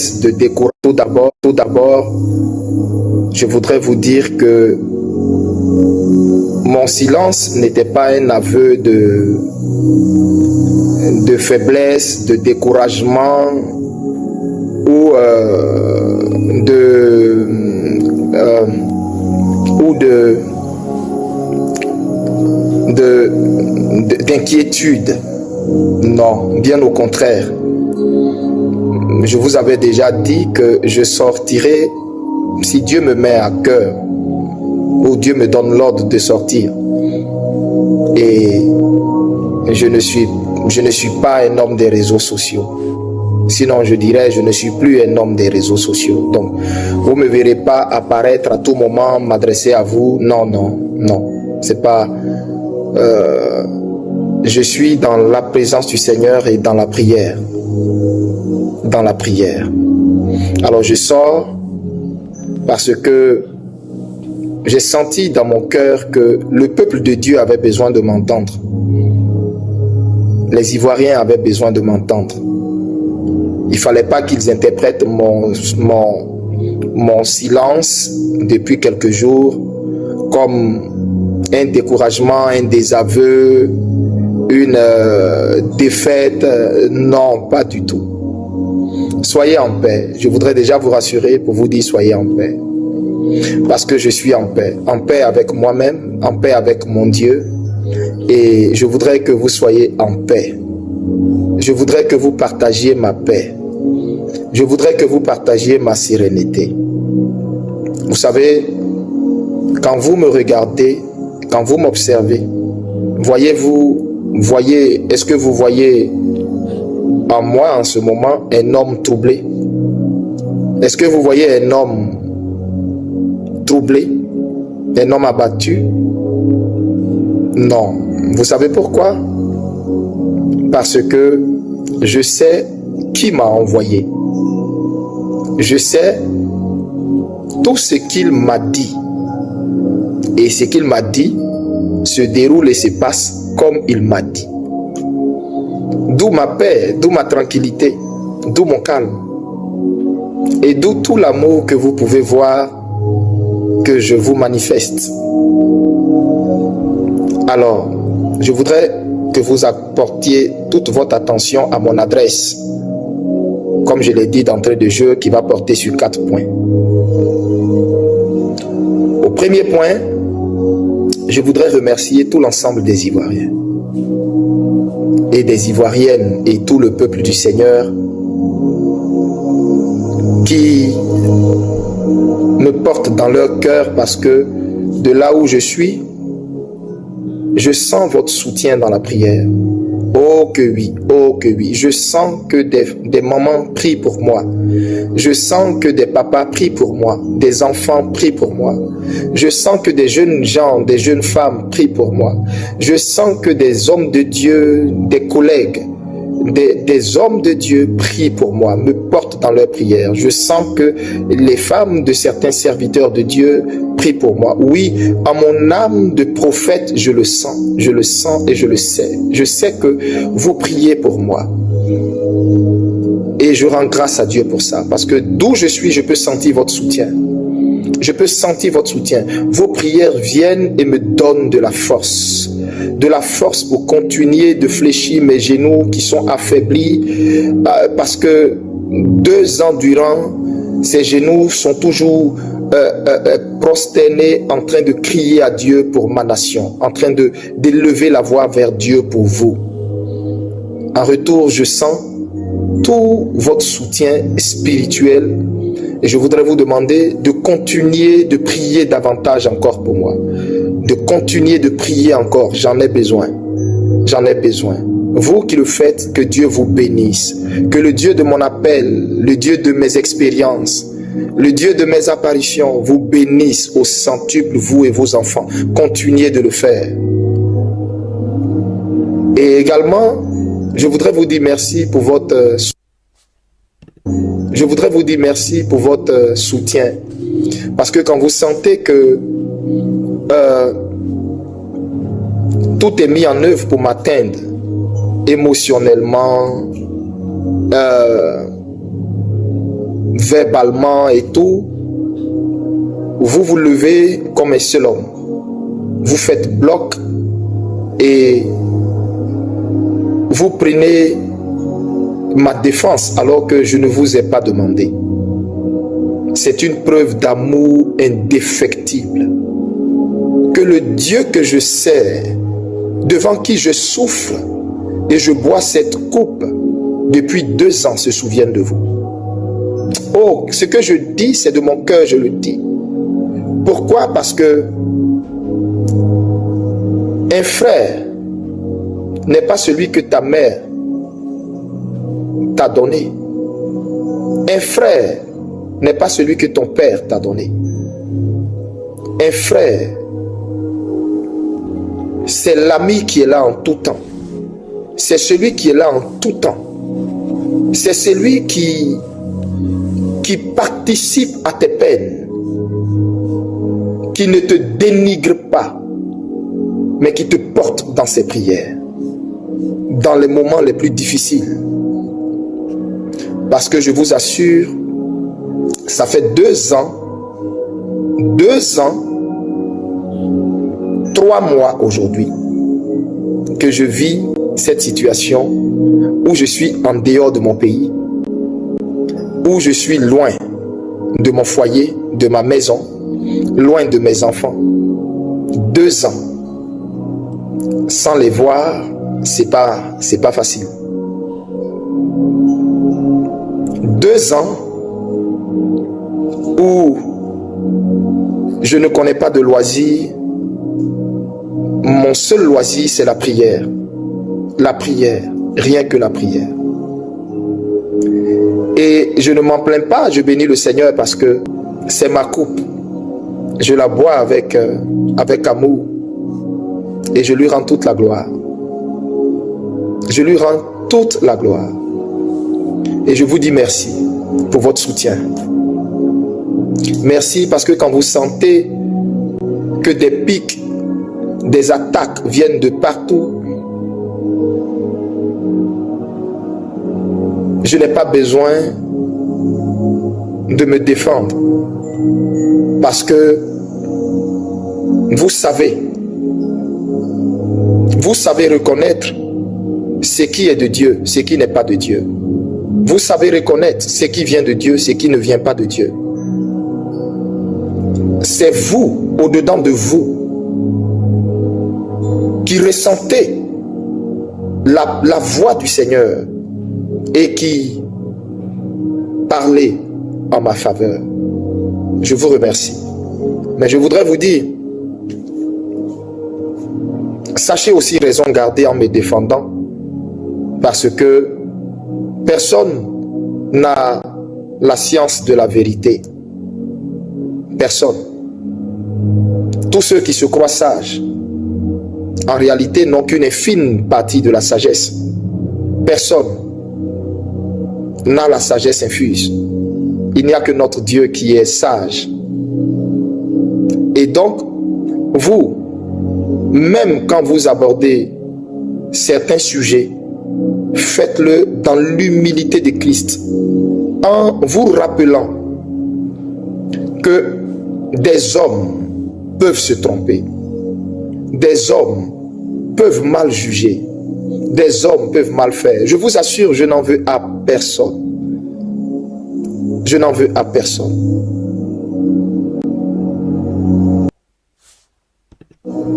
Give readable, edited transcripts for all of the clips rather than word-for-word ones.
faiblesse, de découragement. Tout d'abord, je voudrais vous dire que mon silence n'était pas un aveu de faiblesse, de découragement ou d'inquiétude. Non, bien au contraire. Je vous avais déjà dit que je sortirai si Dieu me met à cœur ou Dieu me donne l'ordre de sortir. Et je ne suis pas un homme des réseaux sociaux. Sinon, je dirais, je ne suis plus un homme des réseaux sociaux. Donc, vous ne me verrez pas apparaître à tout moment, m'adresser à vous. Non, non, non. C'est pas... je suis dans la présence du Seigneur et dans la prière. Dans la prière. Alors, je sors parce que j'ai senti dans mon cœur que le peuple de Dieu avait besoin de m'entendre. Les Ivoiriens avaient besoin de m'entendre. Il ne fallait pas qu'ils interprètent mon silence depuis quelques jours comme un découragement, un désaveu, une défaite. Non, pas du tout. Soyez en paix. Je voudrais déjà vous rassurer pour vous dire soyez en paix. Parce que je suis en paix avec moi-même, en paix avec mon Dieu. Et je voudrais que vous soyez en paix. Je voudrais que vous partagiez ma paix. Je voudrais que vous partagiez ma sérénité. Vous savez, quand vous me regardez, quand vous m'observez, est-ce que vous voyez en moi en ce moment un homme troublé? Est-ce que vous voyez un homme troublé? Un homme abattu? Non. Vous savez pourquoi? Parce que je sais qui m'a envoyé. Je sais tout ce qu'il m'a dit. Et ce qu'il m'a dit se déroule et se passe comme il m'a dit. D'où ma paix, d'où ma tranquillité, d'où mon calme. Et d'où tout l'amour que vous pouvez voir que je vous manifeste. Alors, je voudrais que vous apportiez toute votre attention à mon adresse. Comme je l'ai dit d'entrée de jeu, qui va porter sur 4 points. Au premier point, je voudrais remercier tout l'ensemble des Ivoiriens et des Ivoiriennes et tout le peuple du Seigneur qui me portent dans leur cœur parce que de là où je suis, je sens votre soutien dans la prière. Oh que oui, oh que oui. Je sens que des mamans prient pour moi. Je sens que des papas prient pour moi. Des enfants prient pour moi. Je sens que des jeunes gens, des jeunes femmes prient pour moi. Je sens que des hommes de Dieu, des collègues, des hommes de Dieu prient pour moi, me portent dans leurs prières. Je sens que les femmes de certains serviteurs de Dieu prient pour moi. Oui, en mon âme de prophète, je le sens et je le sais. Je sais que vous priez pour moi. Et je rends grâce à Dieu pour ça. Parce que d'où je suis, je peux sentir votre soutien. Je peux sentir votre soutien. Vos prières viennent et me donnent de la force. De la force pour continuer de fléchir mes genoux qui sont affaiblis. Parce que 2 ans durant, ces genoux sont toujours prosternés en train de crier à Dieu pour ma nation. En train d'élever la voix vers Dieu pour vous. En retour, je sens tout votre soutien spirituel. Et je voudrais vous demander de continuer de prier davantage encore pour moi. De continuer de prier encore. J'en ai besoin. J'en ai besoin. Vous qui le faites, que Dieu vous bénisse. Que le Dieu de mon appel, le Dieu de mes expériences, le Dieu de mes apparitions vous bénisse au centuple, vous et vos enfants. Continuez de le faire. Et également, je voudrais vous dire merci pour votre soutien. Parce que quand vous sentez que tout est mis en œuvre pour m'atteindre émotionnellement, verbalement et tout, vous vous levez comme un seul homme. Vous faites bloc et vous prenez ma défense alors que je ne vous ai pas demandé. C'est une preuve d'amour indéfectible. Que le Dieu que je sers, devant qui je souffre et je bois cette coupe depuis 2 ans, se souvienne de vous. Oh, ce que je dis, c'est de mon cœur, je le dis. Pourquoi? Parce que un frère n'est pas celui que ta mère t'a donné. Un frère n'est pas celui que ton père t'a donné. Un frère, c'est l'ami qui est là en tout temps. C'est celui qui est là en tout temps. C'est celui qui participe à tes peines, qui ne te dénigre pas, mais qui te porte dans ses prières, dans les moments les plus difficiles. Parce que je vous assure, ça fait 2 ans, 3 mois aujourd'hui, que je vis cette situation où je suis en dehors de mon pays, où je suis loin de mon foyer, de ma maison, loin de mes enfants. 2 ans sans les voir, c'est pas facile. 2 ans où je ne connais pas de loisir. Mon seul loisir, c'est la prière. La prière, rien que la prière. Et je ne m'en plains pas, je bénis le Seigneur parce que c'est ma coupe. Je la bois avec amour. Et je lui rends toute la gloire. Je lui rends toute la gloire. Et je vous dis merci pour votre soutien. Merci parce que quand vous sentez que des pics, des attaques viennent de partout, je n'ai pas besoin de me défendre. Parce que vous savez reconnaître ce qui est de Dieu, ce qui n'est pas de Dieu. Vous savez reconnaître ce qui vient de Dieu, ce qui ne vient pas de Dieu. C'est vous, au-dedans de vous, qui ressentez la voix du Seigneur et qui parlez en ma faveur. Je vous remercie. Mais je voudrais vous dire, sachez aussi raison garder en me défendant, parce que personne n'a la science de la vérité. Personne. Tous ceux qui se croient sages, en réalité, n'ont qu'une infime partie de la sagesse. Personne n'a la sagesse infuse. Il n'y a que notre Dieu qui est sage. Et donc, vous, même quand vous abordez certains sujets, faites-le dans l'humilité de Christ, en vous rappelant que des hommes peuvent se tromper, des hommes peuvent mal juger, des hommes peuvent mal faire. Je vous assure, je n'en veux à personne. Je n'en veux à personne.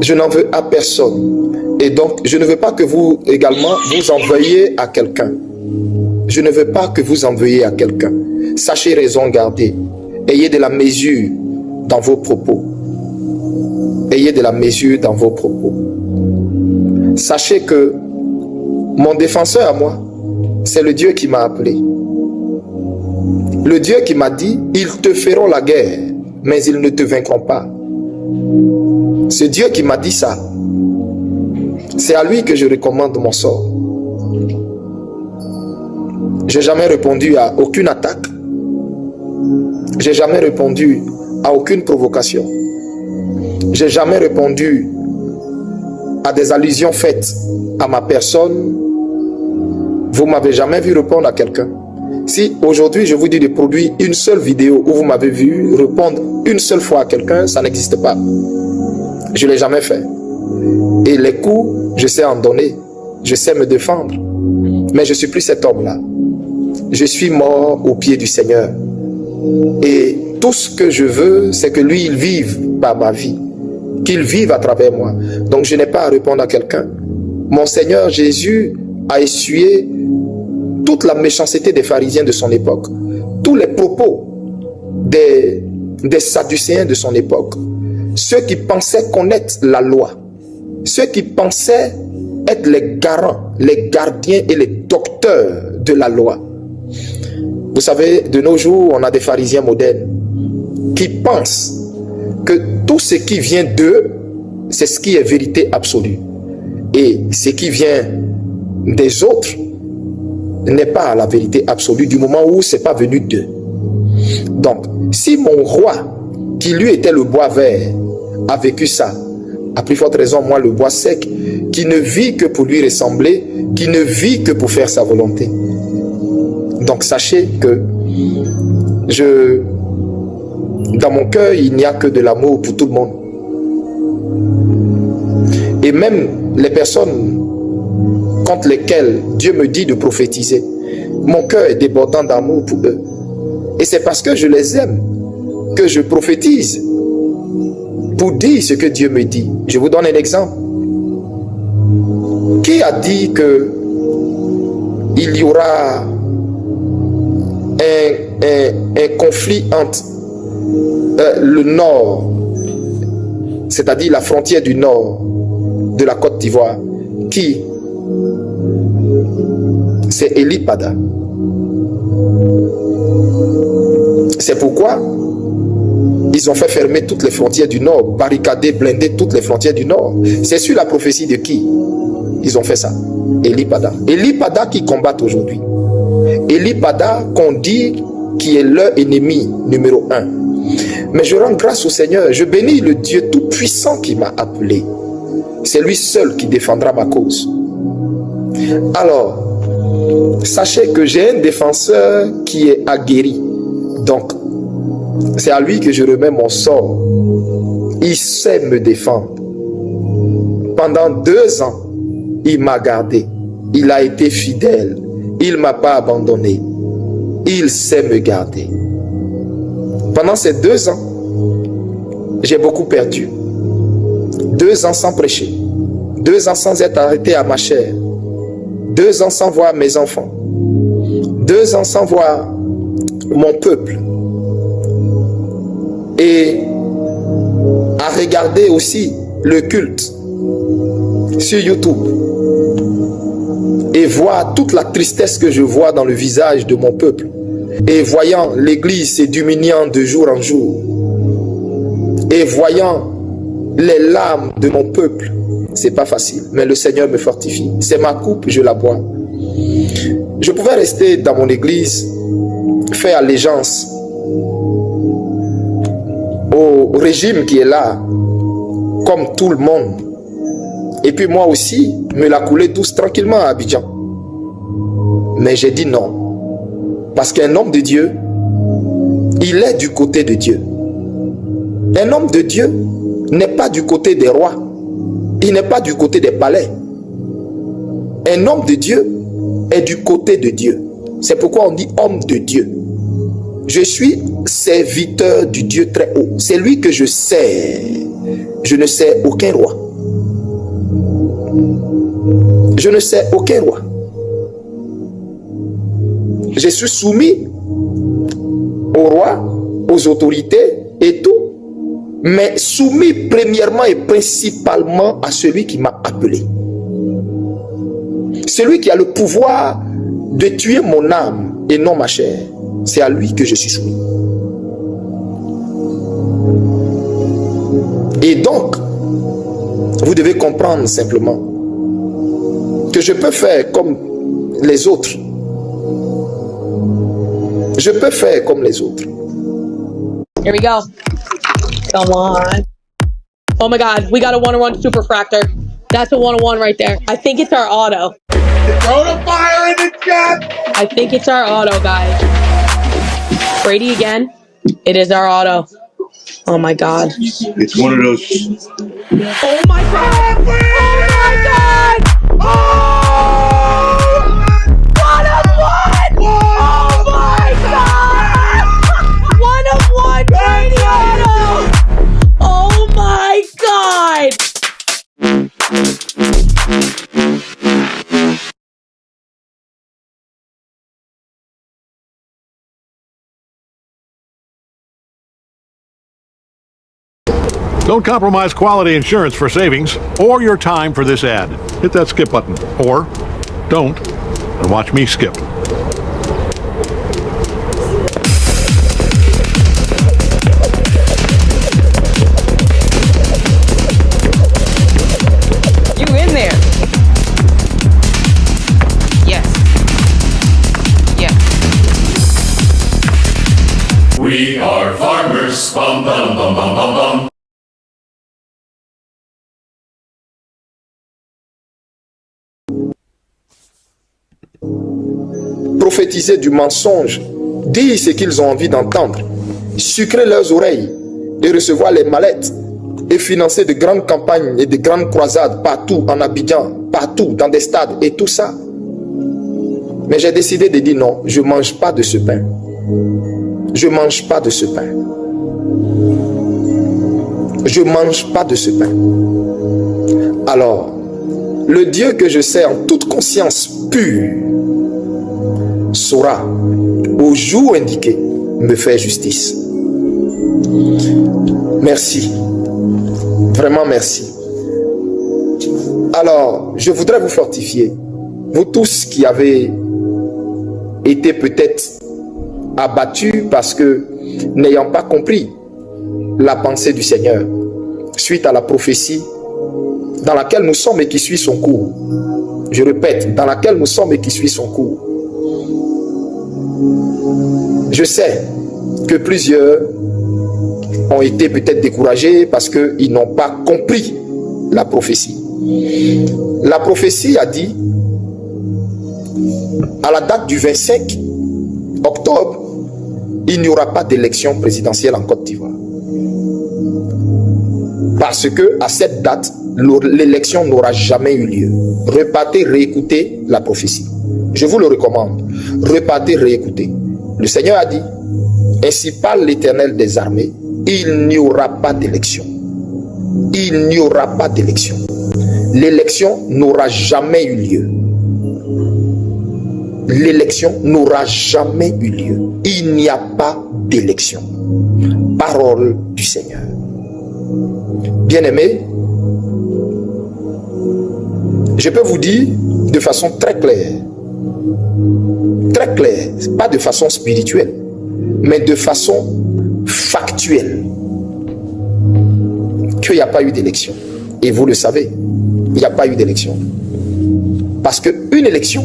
Je n'en veux à personne. Et donc, je ne veux pas que vous également vous en veuillez à quelqu'un. Je ne veux pas que vous en veuillez à quelqu'un. Sachez raison garder. Ayez de la mesure dans vos propos. Ayez de la mesure dans vos propos. Sachez que mon défenseur à moi, c'est le Dieu qui m'a appelé. Le Dieu qui m'a dit, ils te feront la guerre, mais ils ne te vaincront pas. Ce Dieu qui m'a dit ça, c'est à lui que je recommande mon sort. Je n'ai jamais répondu à aucune attaque. Je n'ai jamais répondu à aucune provocation. Je n'ai jamais répondu à des allusions faites à ma personne. Vous ne m'avez jamais vu répondre à quelqu'un. Si aujourd'hui je vous dis de produire une seule vidéo où vous m'avez vu répondre une seule fois à quelqu'un, ça n'existe pas. Je ne l'ai jamais fait. Et les coups, je sais en donner, je sais me défendre. Mais je ne suis plus cet homme-là. Je suis mort au pied du Seigneur. Et tout ce que je veux, c'est que lui, il vive par ma vie. Qu'il vive à travers moi. Donc je n'ai pas à répondre à quelqu'un. Mon Seigneur Jésus a essuyé toute la méchanceté des pharisiens de son époque. Tous les propos des sadducéens de son époque. Ceux qui pensaient connaître la loi. Ceux qui pensaient être les garants, les gardiens et les docteurs de la loi. Vous savez, de nos jours, on a des pharisiens modernes qui pensent que tout ce qui vient d'eux, c'est ce qui est vérité absolue. Et ce qui vient des autres n'est pas la vérité absolue du moment où ce n'est pas venu d'eux. Donc, si mon roi, qui lui était le bois vert, a vécu ça, à plus forte raison, moi, le bois sec, qui ne vit que pour lui ressembler, qui ne vit que pour faire sa volonté. Donc, sachez que dans mon cœur, il n'y a que de l'amour pour tout le monde. Et même les personnes contre lesquelles Dieu me dit de prophétiser, mon cœur est débordant d'amour pour eux. Et c'est parce que je les aime que je prophétise pour dire ce que Dieu me dit. Je vous donne un exemple. Qui a dit que il y aura un conflit entre le nord, c'est-à-dire la frontière du nord de la Côte d'Ivoire? Qui? C'est Eli Pada. C'est pourquoi ils ont fait fermer toutes les frontières du nord, barricader, blinder toutes les frontières du nord. C'est sur la prophétie de qui ils ont fait ça? Eli Pada. Eli Pada qui combattent aujourd'hui. Eli Pada qu'on dit qui est leur ennemi numéro 1. Mais je rends grâce au Seigneur. Je bénis le Dieu tout-puissant qui m'a appelé. C'est lui seul qui défendra ma cause. Alors, sachez que j'ai un défenseur qui est aguerri. Donc, c'est à lui que je remets mon sort. Il sait me défendre. Pendant 2 ans, il m'a gardé. Il a été fidèle. Il ne m'a pas abandonné. Il sait me garder. Pendant ces 2 ans, j'ai beaucoup perdu. 2 ans sans prêcher. 2 ans sans être arrêté à ma chair. 2 ans sans voir mes enfants. 2 ans sans voir mon peuple. Et à regarder aussi le culte sur YouTube. Et voir toute la tristesse que je vois dans le visage de mon peuple. Et voyant l'église se diminuant de jour en jour. Et voyant les larmes de mon peuple. C'est pas facile, mais le Seigneur me fortifie. C'est ma coupe, je la bois. Je pouvais rester dans mon église, faire allégeance au régime qui est là, comme tout le monde. Et puis moi aussi, me la couler douce tranquillement à Abidjan. Mais j'ai dit non. Parce qu'un homme de Dieu, il est du côté de Dieu. Un homme de Dieu n'est pas du côté des rois. Il n'est pas du côté des palais. Un homme de Dieu est du côté de Dieu. C'est pourquoi on dit homme de Dieu. Je suis serviteur du Dieu très haut. C'est lui que je sers. Je ne sers aucun roi. Je ne sers aucun roi. Je suis soumis au roi, aux autorités et tout. Mais soumis premièrement et principalement à celui qui m'a appelé. Celui qui a le pouvoir de tuer mon âme et non ma chair. C'est à lui que je suis soumis. Et donc, vous devez comprendre simplement que je peux faire comme les autres. Je peux faire comme les autres. Here we go. Come on. Oh my God, we got a 101 superfractor. That's a 101 right there. I think it's our auto. Throw the fire in the chat. I think it's our auto, guys. Brady again. It is our auto. Oh my God. It's one of those. Oh my God. Oh my God. Oh! One of one. Oh my God. One of one Brady auto. Oh my God. Don't compromise quality insurance for savings or your time for this ad. Hit that skip button, or don't, and watch me skip. You in there? Yes. Yes. We are farmers. Bum bum bum bum bum bum. Prophétiser du mensonge, dire ce qu'ils ont envie d'entendre, sucrer leurs oreilles et recevoir les mallettes et financer de grandes campagnes et de grandes croisades partout en Abidjan, partout dans des stades et tout ça. Mais j'ai décidé de dire non, je ne mange pas de ce pain. Je ne mange pas de ce pain. Je ne mange pas de ce pain. Alors, le Dieu que je sers en toute conscience pure saura, au jour indiqué, me faire justice. Merci. Vraiment merci. Alors, je voudrais vous fortifier. Vous tous qui avez été peut-être abattus parce que n'ayant pas compris la pensée du Seigneur suite à la prophétie dans laquelle nous sommes et qui suit son cours. Je répète, dans laquelle nous sommes et qui suit son cours. Je sais que plusieurs ont été peut-être découragés parce qu'ils n'ont pas compris la prophétie. La prophétie a dit, à la date du 25 octobre, il n'y aura pas d'élection présidentielle en Côte d'Ivoire. Parce que à cette date, l'élection n'aura jamais eu lieu. Repartez, réécoutez la prophétie. Je vous le recommande. Repartez, réécoutez. Le Seigneur a dit, ainsi parle l'Éternel des armées, il n'y aura pas d'élection. Il n'y aura pas d'élection. L'élection n'aura jamais eu lieu. L'élection n'aura jamais eu lieu. Il n'y a pas d'élection. Parole du Seigneur. Bien-aimés, je peux vous dire de façon très claire, pas de façon spirituelle, mais de façon factuelle, qu'il n'y a pas eu d'élection. Et vous le savez, il n'y a pas eu d'élection. Parce qu'une élection,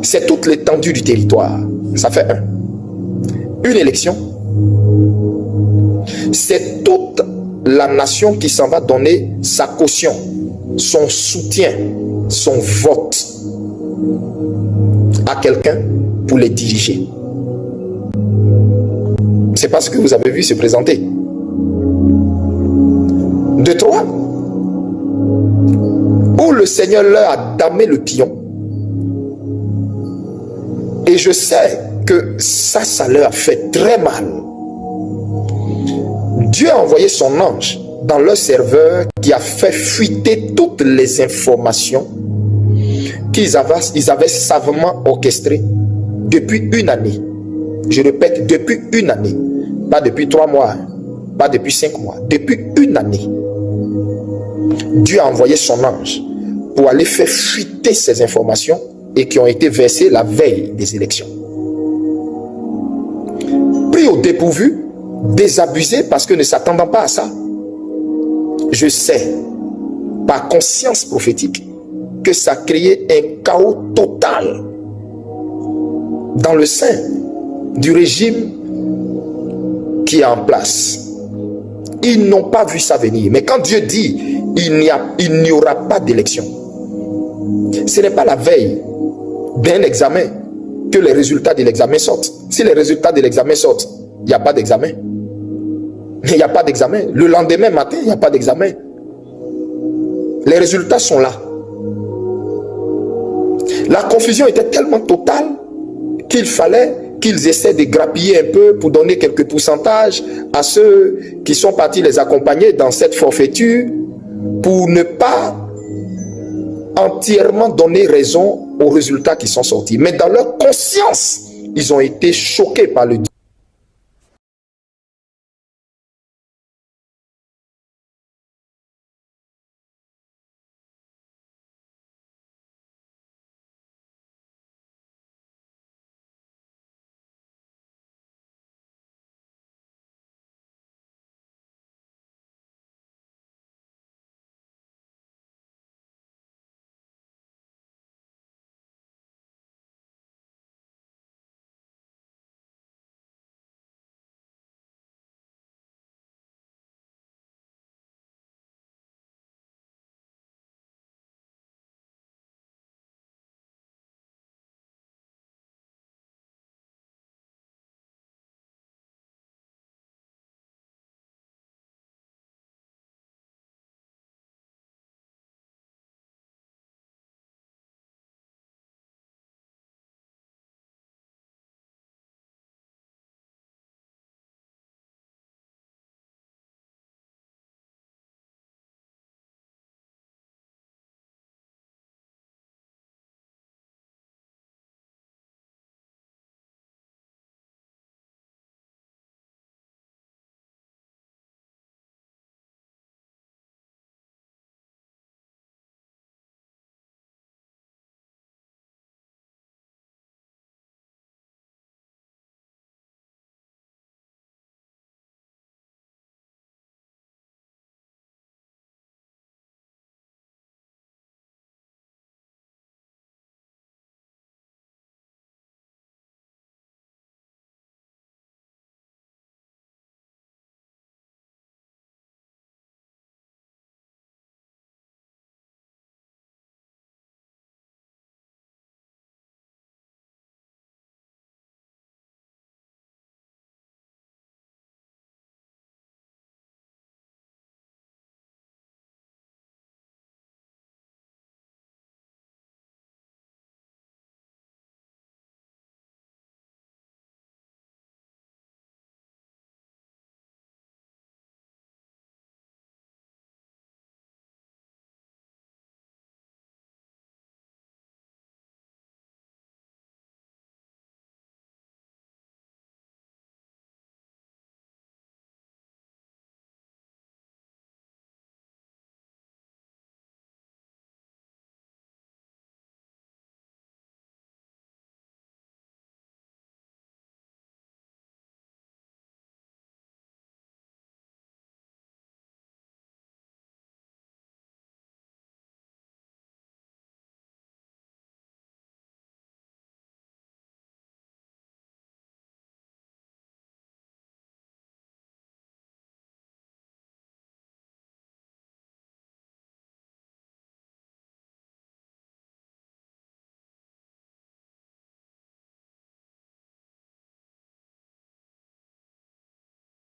c'est toute l'étendue du territoire. Ça fait un. Une élection, c'est toute la nation qui s'en va donner sa caution, son soutien, son vote à quelqu'un pour les diriger. C'est parce que vous avez vu se présenter. De trois, où le Seigneur leur a damé le pion. Et je sais que ça leur a fait très mal. Dieu a envoyé son ange dans leur serveur qui a fait fuiter toutes les informations qu'ils avaient savamment orchestrées depuis une année. Je répète, depuis une année. Pas depuis 3 mois, pas depuis 5 mois. Depuis une année. Dieu a envoyé son ange pour aller faire fuiter ces informations et qui ont été versées la veille des élections. Pris au dépourvu, désabusé parce que ne s'attendant pas à ça. Je sais, par conscience prophétique, que ça a créé un chaos total dans le sein du régime qui est en place. Ils n'ont pas vu ça venir. Mais quand Dieu dit, il n'y aura pas d'élection, ce n'est pas la veille d'un examen que les résultats de l'examen sortent. Si les résultats de l'examen sortent, il n'y a pas d'examen. Il n'y a pas d'examen. Le lendemain matin, il n'y a pas d'examen. Les résultats sont là. La confusion était tellement totale qu'il fallait qu'ils essaient de grappiller un peu pour donner quelques pourcentages à ceux qui sont partis les accompagner dans cette forfaiture, pour ne pas entièrement donner raison aux résultats qui sont sortis. Mais dans leur conscience, ils ont été choqués par le Dieu.